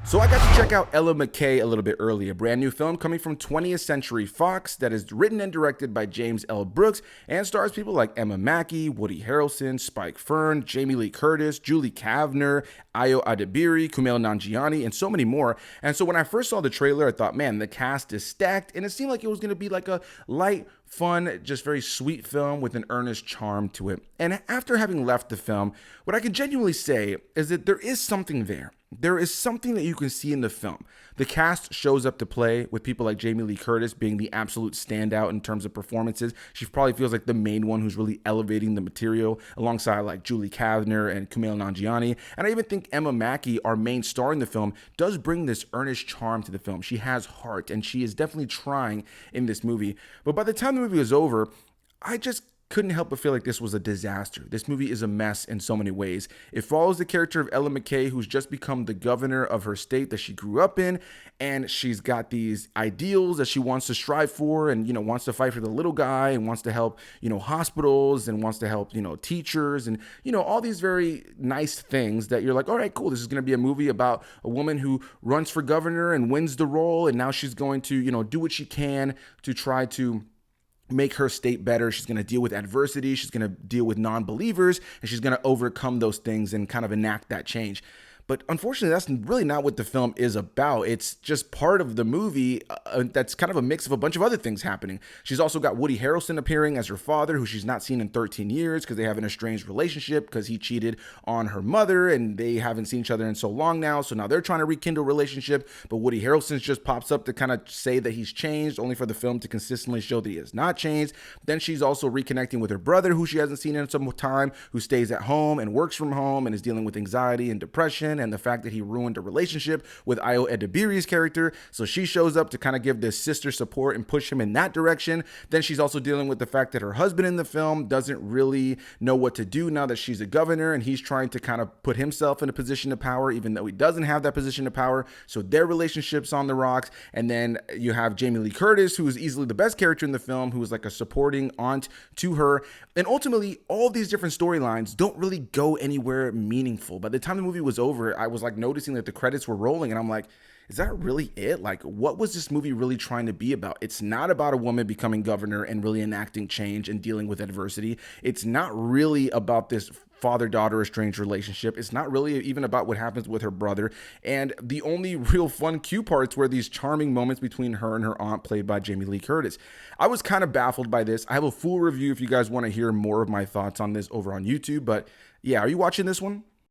So I got to check out Ella McCay a little bit early, a brand new film coming from 20th Century Fox that is written and directed by James L. Brooks and stars people like Emma Mackey, Woody Harrelson, Spike Fern, Jamie Lee Curtis, Julie Kavner, Ayo Adebiri, Kumail Nanjiani, and so many more. And so when I first saw the trailer, I thought, man, the cast is stacked, and it seemed like it was going to be like a light, fun, just very sweet film with an earnest charm to it. And after having left the film, what I can genuinely say is that there is something there. There is something that you can see in the film. The cast shows up to play with people like Jamie Lee Curtis being the absolute standout in terms of performances. She probably feels like the main one who's really elevating the material alongside like Julie Kavner and Kumail Nanjiani. And I even think Emma Mackey, our main star in the film, does bring this earnest charm to the film. She has heart and she is definitely trying in this movie. But by the time the movie was over, I just couldn't help but feel like this was a disaster. This movie is a mess in so many ways. It follows the character of Ella McCay, who's just become the governor of her state that she grew up in, and she's got these ideals that she wants to strive for and, wants to fight for the little guy and wants to help, hospitals and wants to help, teachers and, all these very nice things that you're like, all right, cool. This is going to be a movie about a woman who runs for governor and wins the role, and now she's going to, do what she can to try to make her state better. She's going to deal with adversity. She's going to deal with non-believers, and she's going to overcome those things and kind of enact that change. But unfortunately, that's really not what the film is about. It's just part of the movie that's kind of a mix of a bunch of other things happening. She's also got Woody Harrelson appearing as her father, who she's not seen in 13 years because they have an estranged relationship because he cheated on her mother and they haven't seen each other in so long now. So now they're trying to rekindle a relationship, but Woody Harrelson just pops up to kind of say that he's changed, only for the film to consistently show that he has not changed. Then she's also reconnecting with her brother, who she hasn't seen in some time, who stays at home and works from home and is dealing with anxiety and depression, and the fact that he ruined a relationship with Ayo Edebiri's character. So she shows up to kind of give this sister support and push him in that direction. Then she's also dealing with the fact that her husband in the film doesn't really know what to do now that she's a governor, and he's trying to kind of put himself in a position of power, even though he doesn't have that position of power. So their relationship's on the rocks. And then you have Jamie Lee Curtis, who is easily the best character in the film, who is like a supporting aunt to her. And ultimately, all these different storylines don't really go anywhere meaningful. By the time the movie was over, I was like noticing that the credits were rolling, and I'm like, is that really it? Like, what was this movie really trying to be about? It's not about a woman becoming governor and really enacting change and dealing with adversity. It's not really about this father-daughter estranged relationship. It's not really even about what happens with her brother. And the only real fun cue parts were these charming moments between her and her aunt, played by Jamie Lee Curtis. I was kind of baffled by this. I have a full review if you guys want to hear more of my thoughts on this over on YouTube. But yeah, are you watching this one?